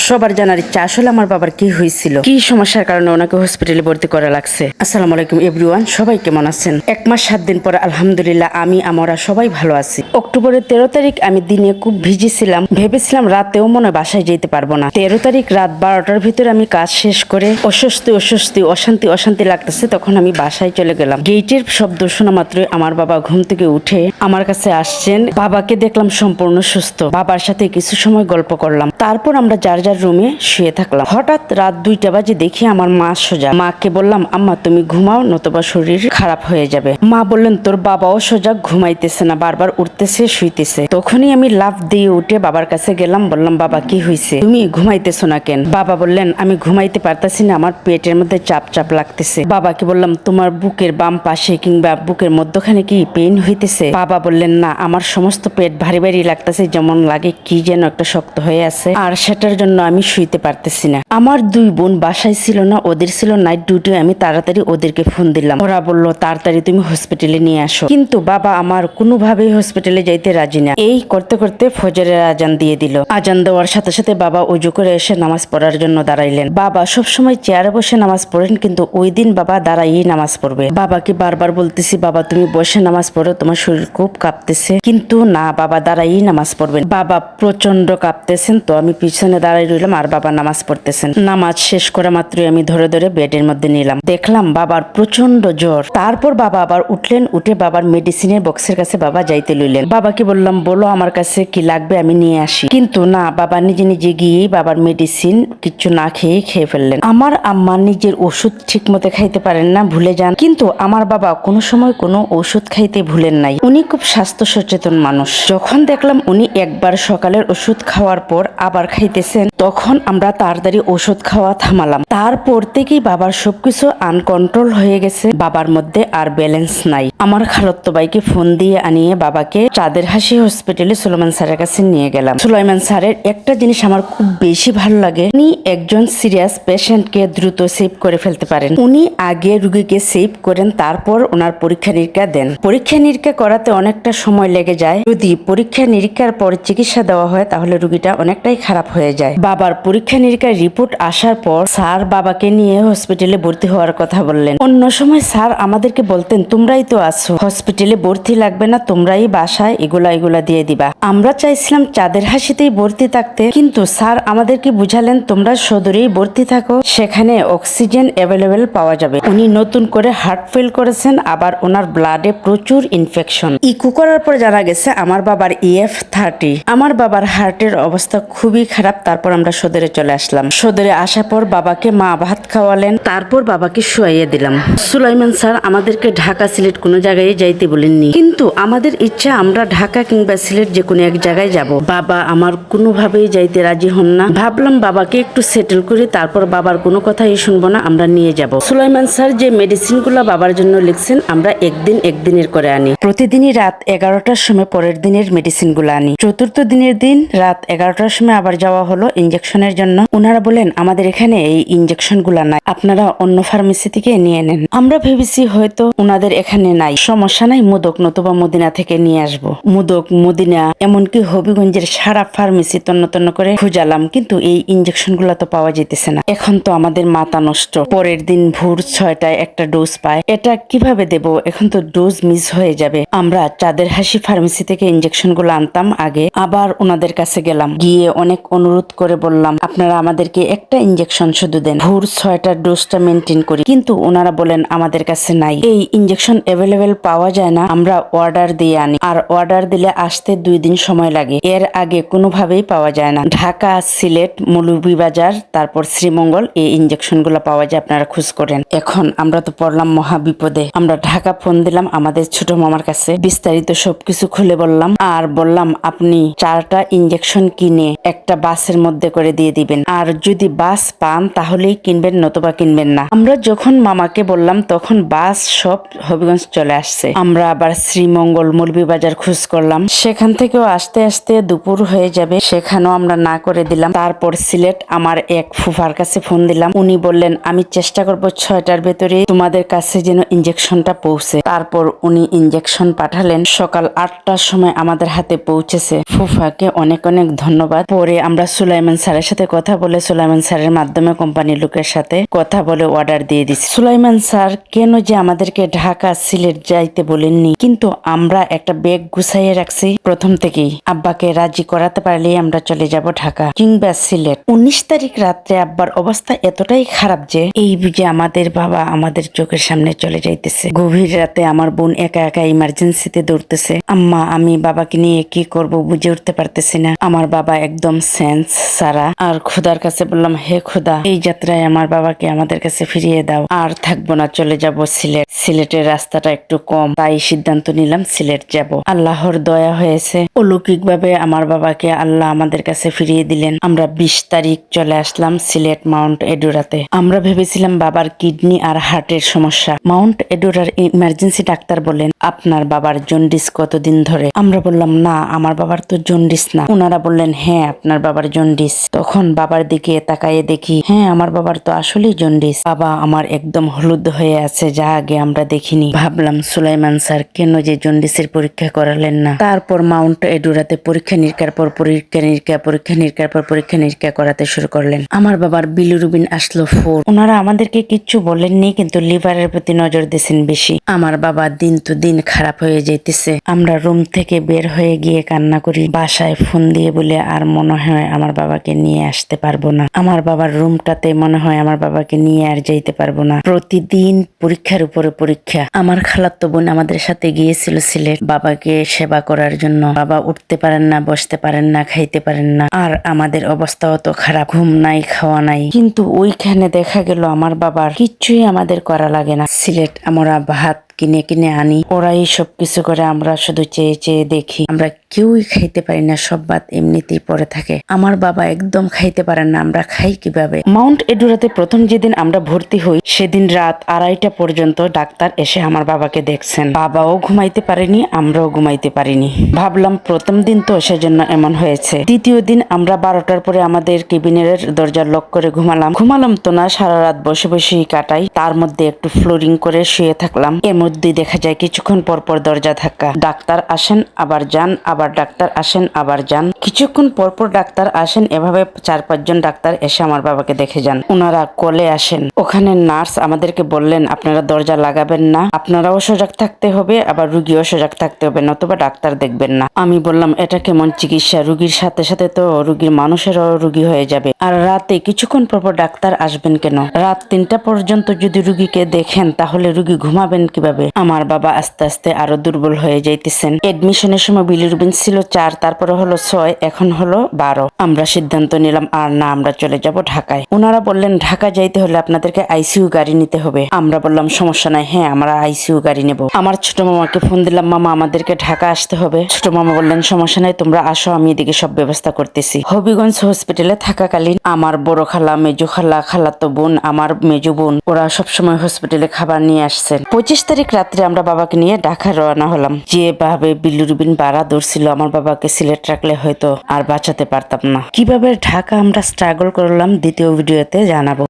সবার জানার ইচ্ছা আসলে আমার বাবার কি হয়েছিল, কি সমস্যার কারণে ওনাকে হসপিটালে ভর্তি করা লাগছে। আসসালামু আলাইকুম এভরিওয়ান, সবাই কেমন আছেন? 1 মাস 7 দিন পরে আলহামদুলিল্লাহ আমরা সবাই ভালো আছি। অক্টোবরের 13 তারিখ আমি দিনে খুব ভিজি ছিলাম, ভেবেছিলাম রাতেও মনে বাসায় যেতে পারবো না। 13 তারিখ রাত 12টার ভিতরে আমি কাজ শেষ করে অশান্তি লাগতেছে, তখন আমি বাসায় চলে গেলাম। গেটের শব্দ শোনা মাত্রই আমার বাবা ঘুম থেকে উঠে আমার কাছে আসছেন। বাবাকে দেখলাম সম্পূর্ণ সুস্থ। বাবার সাথে কিছু সময় গল্প করলাম, তারপর আমরা যার যার রুমে শুয়ে থাকলাম। হঠাৎ রাত 2টা বাজে দেখি আমার মা সোজা। মাকে বললাম, আম্মা তুমি ঘুমাও, নতুবা শরীর খারাপ হয়ে যাবে। মা বললেন, তোর বাবাও সোজা ঘুমাইতেছে না, বারবার উঠতেছে শুইতেছে। তখনই আমি লাফ দিয়ে উঠে বাবার কাছে গেলাম, বললাম, বাবা কি হয়েছে, তুমি ঘুমাইতেছো না কেন? বাবা বললেন, আমি ঘুমাইতে পারতাছি না, আমার পেটের মধ্যে চাপ চাপ লাগতেছে। বাবাকে বললাম, তোমার বুকের বাম পাশে কিংবা বুকের মধ্যখানে কি পেইন হইতেছে? বাবা বললেন, না, আমার সমস্ত পেট ভারী ভারী লাগতেছে, যেমন লাগে কি যেন একটা শক্ত হয়ে আছে, আর সেটার জন্য আমি শুইতে পারতেছি না। আমার 2 বোন বাসায় ছিল না, ওদের ছিল নাইট ডিউটি। আমি তাড়াতাড়ি ওদেরকে ফোন দিলাম। ওরা বলল, তাড়াতাড়ি তুমি হসপিটালে নিয়ে আসো। কিন্তু বাবা আমার কোনোভাবেই হসপিটালে যাইতে রাজি না। এই করতে করতে ফজরের আজান দিয়ে দিল। আজান দেওয়ার সাথে সাথে বাবা ওযু করে এসে নামাজ পড়ার জন্য দাঁড়াইলেন। বাবা সবসময় চেয়ারে বসে নামাজ পড়েন, কিন্তু ওই দিন বাবা দাঁড়াইয়েই নামাজ পড়বে। বাবাকে বারবার বলতেছি, বাবা তুমি বসে নামাজ পড়ো, তোমার শরীর খুব কাঁপতেছে। কিন্তু না, বাবা দাঁড়াইয়েই নামাজ পড়বেন। বাবা প্রচন্ড কাঁপতেছেন, তো আমি পিছনে দাঁড়াই রইলাম আর বাবা নামাজ পড়তেছেন। নামাজ শেষ করা মাত্রই আমি ধরে ধরে বেডের মধ্যে নিলাম। দেখলাম বাবার প্রচন্ড জ্বর। তারপর বাবা আবার উঠলেন, উঠে বাবার মেডিসিনের বক্সের কাছে বাবা যাইতে লইলেন। বাবাকে বললাম, বলো আমার কাছে কি লাগবে, আমি নিয়ে আসি। কিন্তু না, বাবা নিজে নিজে গিয়েই বাবার মেডিসিন কিচ্ছু না খেয়ে ফেললেন। আমার আম্মা নিজের ওষুধ ঠিক মতো খাইতে পারেন না, ভুলে যান। কিন্তু আমার বাবা কোনো সময় কোনো ওষুধ খাইতে ভুলেন নাই। উনি খুব স্বাস্থ্য সচেতন মানুষ। যখন দেখলাম উনি একবার সকালের ওষুধ খাওয়ার পর আবার খাইতেছেন, তখন আমরা তাড়াতাড়ি ওষুধ খাওয়া থামালাম। তারপর থেকেই বাবার সবকিছু আনকন্ট্রোল হয়ে গেছে, বাবার মধ্যে আর ব্যালেন্স নাই। আমার খালাতো ভাইকে ফোন দিয়ে আনিয়ে বাবাকে চাঁদের হাসি হসপিটালে সুলাইমান স্যারের কাছে নিয়ে গেলাম। সুলাইমান স্যারের একটা জিনিস আমার খুব বেশি ভালো লাগে, উনি একজন সিরিয়াস পেশেন্টকে দ্রুত সেভ করে ফেলতে পারেন। উনি আগে রুগীকে সেভ করেন, তারপর ওনার পরীক্ষা নিরীক্ষা দেন। পরীক্ষা নিরীক্ষা করাতে অনেকটা সময় লেগে যায়। যদি পরীক্ষা নিরীক্ষার পর চিকিৎসা দেওয়া হয়, তাহলে রুগীটা অনেকটাই খারাপ হয়ে যায়। বাবার পরীক্ষা নিরীক্ষার রিপোর্ট আসার পর স্যার বাবাকে নিয়ে হসপিটালে ভর্তি হওয়ার কথা বললেন। অন্য সময় স্যার আমাদেরকে বলতেন, তোমরাই তো আছো, হসপিটালে ভর্তি লাগবে না, তোমরাই বাসায় এগুলা দিয়ে দিবা। আমরা চাইছিলাম চাঁদের হাসিতেই ভর্তি থাকতে, কিন্তু স্যার আমাদেরকে বুঝালেন, তোমরা সদরেই ভর্তি থাকো, সেখানে অক্সিজেন অ্যাভেলেবেল পাওয়া যাবে। উনি নতুন করে হার্ট ফেল করেছেন, আবার ওনার ব্লাডে প্রচুর ইনফেকশন। ইকো করার পর জানা গেছে আমার বাবার EF30। আমার বাবার হার্টের অবস্থা খুবই খারাপ। তারপর আমরা সদরে চলে আসলাম। সদরে আসার পর বাবাকে মা ভাত খাওয়ালেন, তারপর বাবাকে শুয়াইয়ে দিলাম। সুলাইমান স্যার আমাদেরকে ঢাকা সিলেট কোনো জায়গায় যাইতে বলেননি, কিন্তু আমাদের ইচ্ছা আমরা ঢাকা কিংবা সিলেট যে কোনো এক জায়গায় যাব। বাবা আমার কোনোভাবেই যাইতে রাজি হন না। ভাবলাম বাবাকে একটু সেটেল করি, তারপর বাবার কোনো কথাই শুনবো না, আমরা নিয়ে যাব। সুলাইমান স্যার যে মেডিসিনগুলো বাবার জন্য লিখছেন, আমরা একদিনের করে আনি। প্রতিদিনই রাত 11টার সময় পরের দিনের মেডিসিনগুলো আনি। চতুর্থ দিনের দিন রাত 11টার সময় আবার যাওয়া হলো ইনজেকশনের জন্য। ওনারা বলেন, আমাদের এখানে এই ইনজেকশনগুলো নাই, আপনারা অন্য ফার্মেসি থেকে নিয়ে নেন। আমরা ভেবেছি হয়তো ওনাদের এখানে নাই, সমস্যা নাই, মুদক নতুবা মদিনা থেকে নিয়ে আসবো। মুদক, মদিনা, এমনকি হবিগঞ্জের সারা ফার্মেসি তন্ন করে খুঁজালাম, কিন্তু এই ইনজেকশনগুলো তো পাওয়া যেতেছে না। এখন তো আমাদের মাথা নষ্ট। পরের দিন ভোর 6টায় একটা ডোজ পায়, এটা কিভাবে দেব? এখন তো ডোজ মিস হয়ে যাবে। আমরা চাঁদের হাসি ফার্মেসি থেকে ইনজেকশনগুলো আনতাম আগে, আবার ওনাদের কাছে গেলাম, গিয়ে অনেক অনুরোধ করে বললাম, আপনারা আমাদেরকে একটা ইনজেকশন শুধু দেন, ভোর 6টার ডোজটা মেনটেন করি। কিন্তু ওনারা বলেন, আমাদের কাছে নাই, এই ইনজেকশন অ্যাভেলেবেল পাওয়া যায় না, আমরা অর্ডার দিয়ে আনি, আর অর্ডার দিলে আসতে 2 দিন সময় লাগে, এর আগে কোনোভাবেই পাওয়া যায় না। ঢাকা, সিলেট, মৌলভীবাজার, তারপর শ্রীমঙ্গল, এই ইনজেকশনগুলো পাওয়া যায়, আপনারা খোঁজ করেন। এখন আমরা তো পড়লাম মহা বিপদে। আমরা ঢাকা ফোন দিলাম আমাদের ছোট মামার কাছে, বিস্তারিত সবকিছু খুলে বললাম, আর বললাম, আপনি 4টা ইনজেকশন কিনে একটা বাসের মধ্যে করে দিয়ে দিবেন, আর যদি বাস পান তাহলেই কিনবেন, নতুবা কিনবেন না। আমরা যখন মামাকে বললাম, তখন বাস সব হবিগঞ্জ চলে আসছে। আমরা আবার শ্রীমঙ্গল, মৌলভীবাজার খোঁজ করলাম, সেখান থেকেও আস্তে আস্তে দুপুর হয়ে যাবে, সেখানেও আমরা না করে দিলাম। তারপর সিলেট আমার এক ফুফার কাছে ফোন দিলাম, উনি বললেন, আমি চেষ্টা করব 6টার ভেতরে তোমাদের কাছে যেন ইনজেকশনটা পৌঁছে। তারপর উনি ইনজেকশন পাঠালেন, সকাল 8টার সময় আমাদের হাতে পৌঁছেছে। ফুফাকে অনেক অনেক ধন্যবাদ। পরে আমরা সুলাইমান সুলাইমান স্যারের সাথে কথা বলে সুলাইমান স্যারের মাধ্যমে কোম্পানির লোকের সাথে কথা বলে অর্ডার দিয়ে দিছি। সুলাইমান স্যার কেন যে আমাদেরকে ঢাকা সিলেট যাইতে বলেননি, কিন্তু আমরা একটা ব্যাগ গুছাইয়ে রাখছি প্রথম থেকেই। আব্বাকে রাজি করাতে পারলেই আমরা চলে যাব ঢাকা কিংবা সিলেট। 19 তারিখ রাত্রে আব্বার অবস্থা এতটাই খারাপ যে এই বুঝে আমাদের বাবা আমাদের চোখের সামনে চলে যাইতেছে। গভীর রাতে আমার বোন একা একা ইমার্জেন্সিতে দৌড়তেছে। আম্মা আমি বাবাকে নিয়ে কি করব বুঝে উঠতে পারতেছি না। আমার বাবা একদম সেন্স সারা। আর খোদার কাছে বললাম, হে খোদা, এই যাত্রায় আমার বাবাকে আমাদের কাছে ফিরিয়ে দাও। আর থাকবো না, চলে যাব সিলেট। সিলেটের রাস্তাটা একটু কম, তাই সিদ্ধান্ত নিলাম সিলেট যাব। আল্লাহর দয়া হয়েছে, অলৌকিক ভাবে আমার বাবাকে আল্লাহ আমাদের কাছে ফিরিয়ে দিলেন। আমরা 20 তারিখ চলে আসলাম সিলেট মাউন্ট এডুরাতে। আমরা ভেবেছিলাম বাবার কিডনি আর হার্টের সমস্যা। মাউন্ট এডুরার ইমার্জেন্সি ডাক্তার বলেন, আপনার বাবার জন্ডিস কতদিন ধরে? আমরা বললাম, না আমার বাবার তো জন্ডিস না। ওনারা বললেন, হ্যাঁ আপনার বাবার জন্ডিস। তখন বাবার দিকে তাকায়ে দেখি, হ্যাঁ আমার বাবার তো আসলেই জন্ডিস। বাবা আমার একদম হলুদ হয়ে আছে, যা আগে আমরা দেখিনি। ভাবলাম সুলাইমান স্যার কেন যে জন্ডিসের পরীক্ষা করালেন না। তারপর মাউন্ট এডুরাতে পরীক্ষা নিরীক্ষার পর পরীক্ষা নিরীক্ষা করাতে শুরু করলেন। আমার বাবার বিলিরুবিন আসলো 4। ওনারা আমাদেরকে কিচ্ছু বলেননি, কিন্তু লিভারের প্রতি নজর দিয়েছেন বেশি। আমার বাবা দিন তো দিন খারাপ হয়ে যেতেছে। আমরা রুম থেকে বের হয়ে গিয়ে কান্না করি। বাসায় ফোন দিয়ে বলে আর মনে হয় আমার বাবাকে নিয়ে আসতে পারবো না। আমার বাবার রুমটাতে মনে হয় আমার বাবাকে নিয়ে আর যাইতে পারবো না। প্রতিদিন পরীক্ষার উপরে পরীক্ষা। আমার খালাতো বোন আমাদের সাথে গিয়েছিল সিলেট বাবাকে সেবা করার জন্য। বাবা উঠতে পারেন না, বসতে পারেন না, খাইতে পারেন না। আর আমাদের অবস্থাও তো খারাপ, ঘুম নাই, খাওয়া নাই। কিন্তু ওইখানে দেখা গেল আমার বাবার কিচ্ছুই আমাদের করা লাগে না। সিলেট আমরা ভাত কিনে কিনে আনি, ওরাই সব কিছু করে, আমরা শুধু চেয়ে চেয়ে দেখি। আমরা কেউই খাইতে পারি না, সব ভাত এমনিতেই পড়ে থাকে। আমার বাবা একদম খাইতে পারেন না, আমরা খাই কিভাবে? মাউন্ট এডুরাতে প্রথম যেদিন আমরা ভর্তি হই সেদিন রাত 2:30 পর্যন্ত ডাক্তার এসে আমার বাবাকে দেখছেন। বাবাও ঘুমাইতে পারেনি, আমরাও ঘুমাইতে পারিনি। ভাবলাম প্রথম দিন তো সেজন্য এমন হয়েছে। দ্বিতীয় দিন আমরা 12টার পরে আমাদের কেবিনের দরজা লক করে ঘুমালাম তো না, সারা রাত বসে বসেই কাটাই। তার মধ্যে একটু ফ্লোরিং করে শুয়ে থাকলাম। এর মধ্যে দেখা যায় কিছুক্ষণ পর পর দরজা ধাক্কা। ডাক্তার আসেন আবার যান, আবার ডাক্তার আসেন আবার যান। কিছুক্ষণ পর পর ডাক্তার আসেন, এভাবে 4-5 জন ডাক্তার এসে আমার বাবাকে দেখে যান। ওনারা কলে আসেন। ওখানে নার্স আমাদেরকে বললেন, আপনারা দরজা লাগাবেন না, আপনারাও সজাগ থাকতে হবে, আবার রুগীও সজাগ থাকতে হবে, নতুবা ডাক্তার দেখবেন না। আমি বললাম, এটা কেমন চিকিৎসা? রুগীর সাথে সাথে তো রুগীর মানুষেরও রুগী হয়ে যাবে। আর রাতে কিছুক্ষণ পর পর ডাক্তার আসবেন কেন? রাত 3টা পর্যন্ত যদি রুগীকে দেখেন তাহলে রুগী ঘুমাবেন কিভাবে? আমার বাবা আস্তে আস্তে আরো দুর্বল হয়ে যাইতেছেন। এডমিশনের সময় বিলিরুবিন ছিল 4, তারপরে হলো 6, এখন হলো 12। আমরা সিদ্ধান্ত নিলাম আর না, আমরা চলে যাব ঢাকায়। ওনারা বললেন, ঢাকা যাইতে হলে আপনাদেরকে আইসিইউ গাড়ি নিতে হবে। আমরা বললাম, সমস্যা নাই, হ্যাঁ আমরা আইসিইউ গাড়ি নেব। আমার ছোট মামাকে ফোন দিলাম, মামা আমাদেরকে ঢাকা আসতে হবে। ছোট মামা বললেন, সমস্যা নাই, তোমরা আসো, আমি এদিকে সব ব্যবস্থা করতেছি। হবিগঞ্জ হসপিটালে থাকাকালীন আমার বড় খালা, মেজো খালা, খালাতো বোন, আমার মেজো বোন, ওরা সবসময় হসপিটালে খাবার নিয়ে আসছেন। 25 তারিখ রাত্রে আমরা বাবাকে নিয়ে ঢাকা রওনা হলাম। যেভাবে বিলিরুবিন বাড়া ধরছিল, আমার বাবাকে সিলেট রাখলে হয়তো আর বাঁচাতে পারতাম না। কিভাবে ঢাকা আমরা স্ট্রাগল করলাম দ্বিতীয় ভিডিওতে জানাবো।